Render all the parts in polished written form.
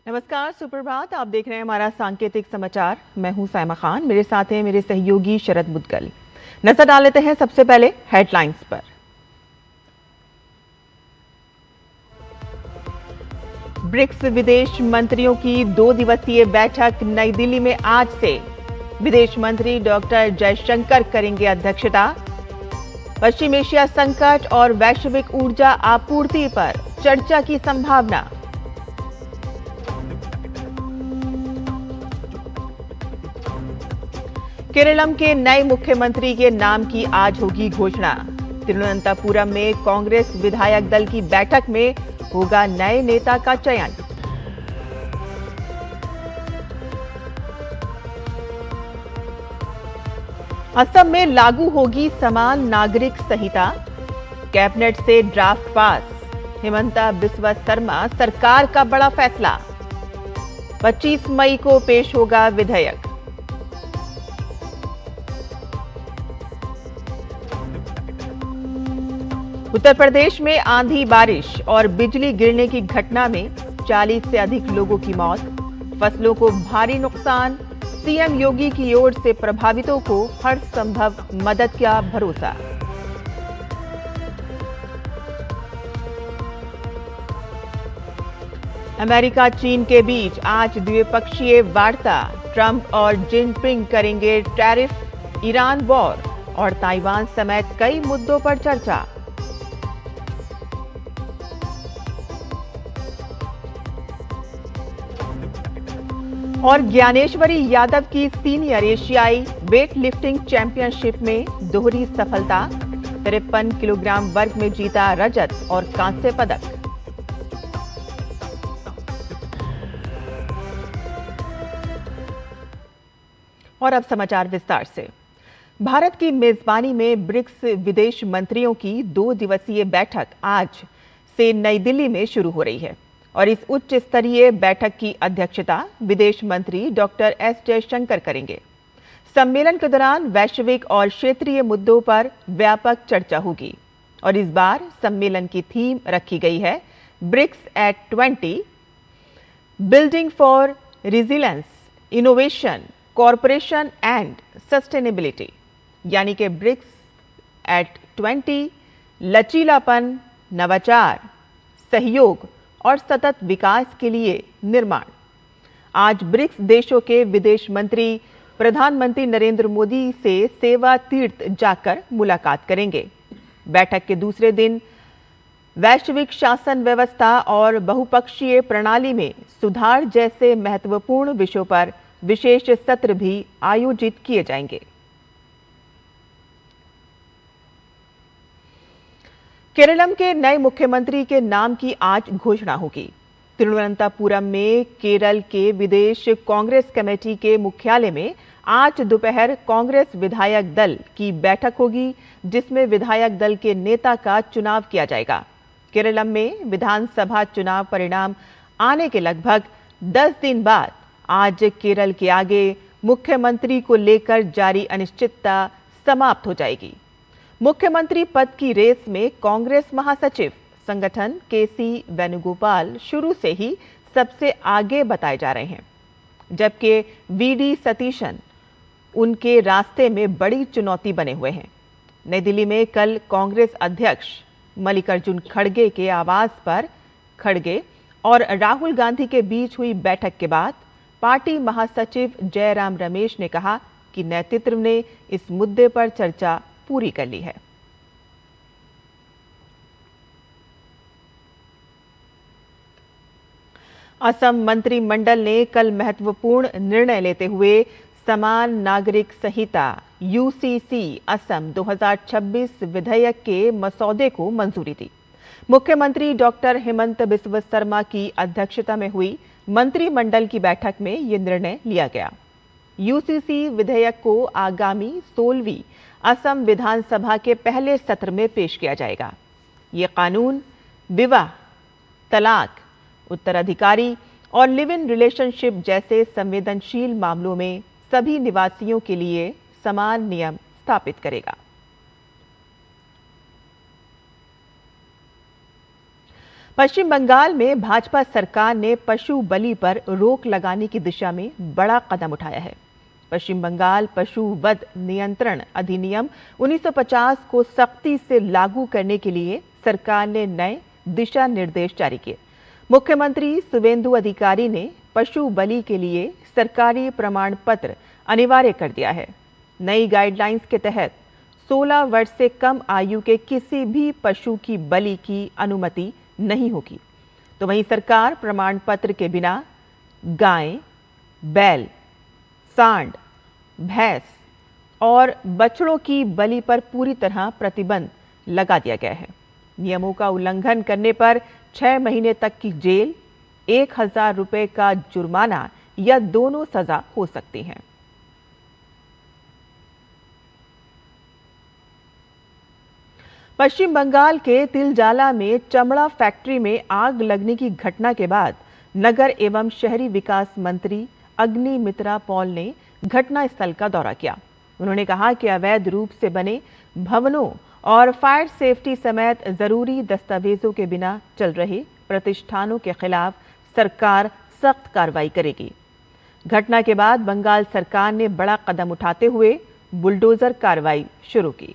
नमस्कार, सुप्रभात। आप देख रहे हैं हमारा सांकेतिक समाचार। मैं हूं साइमा खान, मेरे साथ हैं मेरे सहयोगी शरद मुद्गल। नजर डाल लेते हैं सबसे पहले हेडलाइंस पर। ब्रिक्स विदेश मंत्रियों की 2 दिवसीय बैठक नई दिल्ली में आज से। विदेश मंत्री डॉक्टर जयशंकर करेंगे अध्यक्षता। पश्चिम एशिया संकट और वैश्विक ऊर्जा आपूर्ति पर चर्चा की संभावना। केरलम के नए मुख्यमंत्री के नाम की आज होगी घोषणा। तिरुवनंतपुरम में कांग्रेस विधायक दल की बैठक में होगा नए नेता का चयन। असम में लागू होगी समान नागरिक संहिता। कैबिनेट से ड्राफ्ट पास। हिमंता बिस्वा शर्मा सरकार का बड़ा फैसला। 25 मई को पेश होगा विधेयक। उत्तर प्रदेश में आंधी बारिश और बिजली गिरने की घटना में 40 से अधिक लोगों की मौत। फसलों को भारी नुकसान। सीएम योगी की ओर से प्रभावितों को हर संभव मदद का भरोसा। अमेरिका चीन के बीच आज द्विपक्षीय वार्ता। ट्रंप और जिनपिंग करेंगे टैरिफ, ईरान वॉर और ताइवान समेत कई मुद्दों पर चर्चा। और ज्ञानेश्वरी यादव की सीनियर एशियाई वेट लिफ्टिंग चैंपियनशिप में दोहरी सफलता। 53 किलोग्राम वर्ग में जीता रजत और कांस्य पदक। और अब समाचार विस्तार से। भारत की मेजबानी में ब्रिक्स विदेश मंत्रियों की 2 दिवसीय बैठक आज से नई दिल्ली में शुरू हो रही है और इस उच्च स्तरीय बैठक की अध्यक्षता विदेश मंत्री डॉक्टर एस जयशंकर करेंगे। सम्मेलन के दौरान वैश्विक और क्षेत्रीय मुद्दों पर व्यापक चर्चा होगी और इस बार सम्मेलन की थीम रखी गई है BRICS at 20, building for resilience, innovation, corporation and sustainability, यानी कि ब्रिक्स एट 20 लचीलापन, नवाचार, सहयोग और सतत विकास के लिए निर्माण। आज ब्रिक्स देशों के विदेश मंत्री प्रधानमंत्री नरेंद्र मोदी से सेवा तीर्थ जाकर मुलाकात करेंगे। बैठक के दूसरे दिन वैश्विक शासन व्यवस्था और बहुपक्षीय प्रणाली में सुधार जैसे महत्वपूर्ण विषयों पर विशेष सत्र भी आयोजित किए जाएंगे। केरलम के नए मुख्यमंत्री के नाम की आज घोषणा होगी। तिरुवनंतपुरम में केरल के विदेश कांग्रेस कमेटी के मुख्यालय में आज दोपहर कांग्रेस विधायक दल की बैठक होगी, जिसमें विधायक दल के नेता का चुनाव किया जाएगा। केरलम में विधानसभा चुनाव परिणाम आने के लगभग 10 दिन बाद आज केरल के आगे मुख्यमंत्री को लेकर जारी अनिश्चितता समाप्त हो जाएगी। मुख्यमंत्री पद की रेस में कांग्रेस महासचिव संगठन केसी वेणुगोपाल शुरू से ही सबसे आगे बताए जा रहे हैं, जबकि वीडी सतीशन उनके रास्ते में बड़ी चुनौती बने हुए हैं। नई दिल्ली में कल कांग्रेस अध्यक्ष मल्लिकार्जुन खड़गे के आवास पर खड़गे और राहुल गांधी के बीच हुई बैठक के बाद पार्टी महासचिव जयराम रमेश ने कहा कि नेतृत्व ने इस मुद्दे पर चर्चा पूरी कर ली है। असम मंत्रिमंडल ने कल महत्वपूर्ण निर्णय लेते हुए समान नागरिक संहिता यूसीसी असम 2026 विधेयक के मसौदे को मंजूरी दी। मुख्यमंत्री डॉक्टर हिमंत बिस्वा शर्मा की अध्यक्षता में हुई मंत्रिमंडल की बैठक में यह निर्णय लिया गया। यूसीसी विधेयक को आगामी 16वीं असम विधानसभा के पहले सत्र में पेश किया जाएगा। ये कानून विवाह, तलाक, उत्तराधिकारी और लिव इन रिलेशनशिप जैसे संवेदनशील मामलों में सभी निवासियों के लिए समान नियम स्थापित करेगा। पश्चिम बंगाल में भाजपा सरकार ने पशु बलि पर रोक लगाने की दिशा में बड़ा कदम उठाया है। पश्चिम बंगाल पशु वध नियंत्रण अधिनियम 1950 को सख्ती से लागू करने के लिए सरकार ने नए दिशा निर्देश जारी किए। मुख्यमंत्री शुवेंदु अधिकारी ने पशु बलि के लिए सरकारी प्रमाण पत्र अनिवार्य कर दिया है। नई गाइडलाइंस के तहत 16 वर्ष से कम आयु के किसी भी पशु की बलि की अनुमति नहीं होगी। तो वहीं सरकार प्रमाण पत्र के बिना गाय, बैल, सांड, भैंस और बछड़ों की बलि पर पूरी तरह प्रतिबंध लगा दिया गया है। नियमों का उल्लंघन करने पर 6 महीने तक की जेल, 1000 रुपए का जुर्माना या दोनों सजा हो सकती हैं। पश्चिम बंगाल के तिलजाला में चमड़ा फैक्ट्री में आग लगने की घटना के बाद नगर एवं शहरी विकास मंत्री अग्निमित्रा पॉल ने घटनास्थल का दौरा किया। उन्होंने कहा कि अवैध रूप से बने भवनों और फायर सेफ्टी समेत जरूरी दस्तावेजों के बिना चल रहे प्रतिष्ठानों के खिलाफ सरकार सख्त कार्रवाई करेगी। घटना के बाद बंगाल सरकार ने बड़ा कदम उठाते हुए बुलडोजर कार्रवाई शुरू की।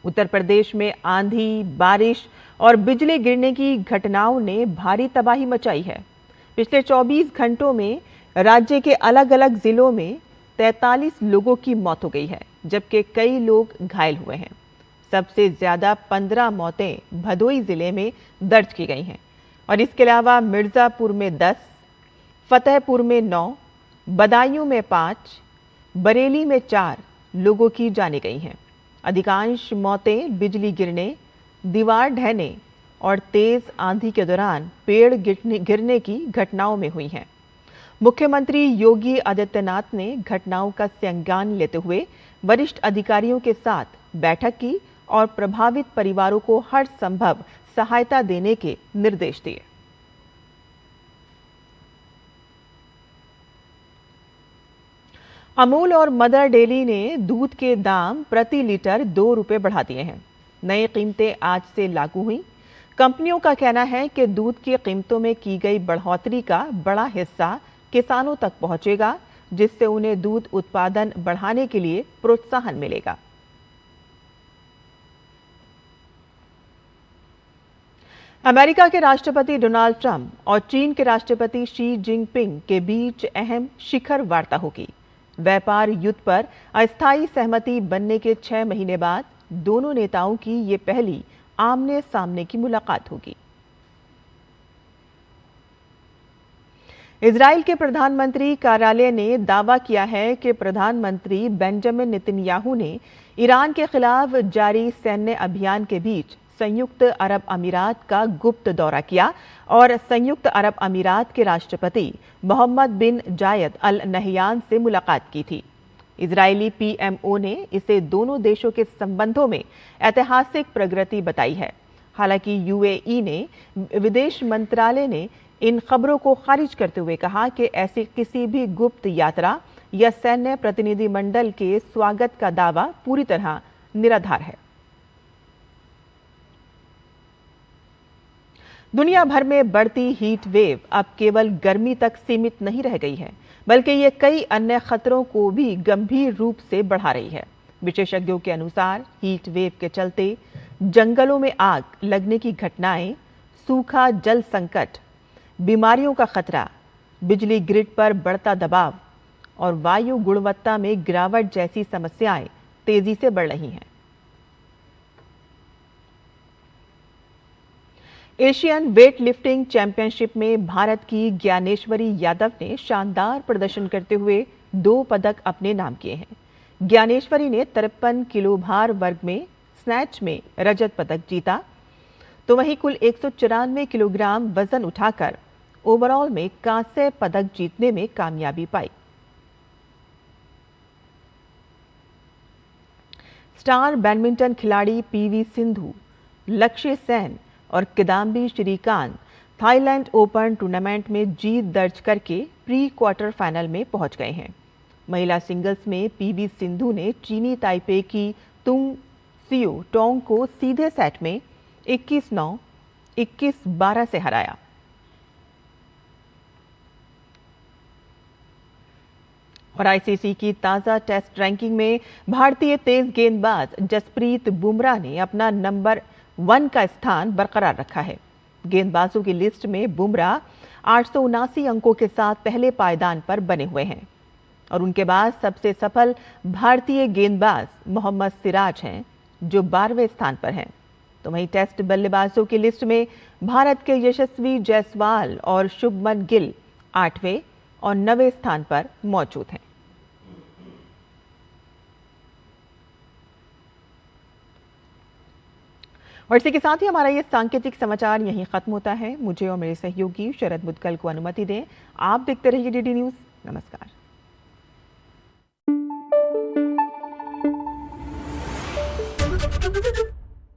उत्तर प्रदेश में आंधी, बारिश और बिजली गिरने की घटनाओं ने भारी तबाही मचाई है। पिछले 24 घंटों में राज्य के अलग अलग जिलों में 43 लोगों की मौत हो गई है, जबकि कई लोग घायल हुए हैं। सबसे ज्यादा 15 मौतें भदोई जिले में दर्ज की गई हैं और इसके अलावा मिर्जापुर में 10, फतेहपुर में 9, बदायूं में 5, बरेली में 4 लोगों की जानें गई हैं। अधिकांश मौतें बिजली गिरने, दीवार ढहने और तेज आंधी के दौरान पेड़ गिरने की घटनाओं में हुई हैं। मुख्यमंत्री योगी आदित्यनाथ ने घटनाओं का संज्ञान लेते हुए वरिष्ठ अधिकारियों के साथ बैठक की और प्रभावित परिवारों को हर संभव सहायता देने के निर्देश दिए। अमूल और मदर डेयरी ने दूध के दाम प्रति लीटर 2 रुपए बढ़ा दिए हैं। नई कीमतें आज से लागू हुई। कंपनियों का कहना है कि दूध की कीमतों में की गई बढ़ोतरी का बड़ा हिस्सा किसानों तक पहुंचेगा, जिससे उन्हें दूध उत्पादन बढ़ाने के लिए प्रोत्साहन मिलेगा। अमेरिका के राष्ट्रपति डोनाल्ड ट्रंप और चीन के राष्ट्रपति शी जिनपिंग के बीच अहम शिखर वार्ता होगी। व्यापार युद्ध पर अस्थायी सहमति बनने के 6 महीने बाद दोनों नेताओं की ये पहली आमने सामने की मुलाकात होगी। इजराइल के प्रधानमंत्री कार्यालय ने दावा किया है कि प्रधानमंत्री बेंजामिन नेतन्याहू ने ईरान के खिलाफ जारी सैन्य अभियान के बीच संयुक्त अरब अमीरात का गुप्त दौरा किया और संयुक्त अरब अमीरात के राष्ट्रपति मोहम्मद बिन जायद अल नहयान से मुलाकात की थी। इजरायली पीएमओ ने इसे दोनों देशों के संबंधों में ऐतिहासिक प्रगति बताई है। हालांकि यूएई ने विदेश मंत्रालय ने इन खबरों को खारिज करते हुए कहा कि ऐसी किसी भी गुप्त यात्रा या सैन्य प्रतिनिधिमंडल के स्वागत का दावा पूरी तरह निराधार है। दुनिया भर में बढ़ती हीट वेव अब केवल गर्मी तक सीमित नहीं रह गई है, बल्कि ये कई अन्य खतरों को भी गंभीर रूप से बढ़ा रही है। विशेषज्ञों के अनुसार हीट वेव के चलते जंगलों में आग लगने की घटनाएं, सूखा जल संकट, बीमारियों का खतरा, बिजली ग्रिड पर बढ़ता दबाव और वायु गुणवत्ता में गिरावट जैसी समस्याएं तेजी से बढ़ रही हैं। एशियन वेट लिफ्टिंग चैंपियनशिप में भारत की ज्ञानेश्वरी यादव ने शानदार प्रदर्शन करते हुए 2 पदक अपने नाम किए हैं। ज्ञानेश्वरी ने 53 किलो भार वर्ग में स्नैच में रजत पदक जीता, तो वहीं कुल 194 किलोग्राम वजन उठाकर ओवरऑल में कांस्य पदक जीतने में कामयाबी पाई। स्टार बैडमिंटन खिलाड़ी पीवी सिंधु, लक्ष्य सेन और Kidambi Srikanth Thailand Open tournament में जीत दर्ज करके प्री क्वार्टर फाइनल में पहुंच गए हैं। महिला सिंगल्स में पीवी सिंधु ने चीनी ताइपे की तुंग सियो टोंग को सीधे सेट में 21-9, 21-12 से हराया। और आईसीसी की ताज़ा टेस्ट रैंकिंग में भारतीय तेज गेंदबाज जसप्रीत बुमराह ने अपना नंबर 1 का स्थान बरकरार रखा है। गेंदबाजों की लिस्ट में बुमराह 879 अंकों के साथ पहले पायदान पर बने हुए हैं और उनके बाद सबसे सफल भारतीय गेंदबाज मोहम्मद सिराज हैं, जो 12वें स्थान पर हैं। तो वहीं टेस्ट बल्लेबाजों की लिस्ट में भारत के यशस्वी जायसवाल और शुभमन गिल 8वें और 9वें स्थान पर मौजूद हैं। और इसी के साथ ही हमारा ये सांकेतिक समाचार यहीं खत्म होता है। मुझे और मेरे सहयोगी शरद मुदगल को अनुमति दें। आप देखते रहिए डीडी न्यूज़। नमस्कार।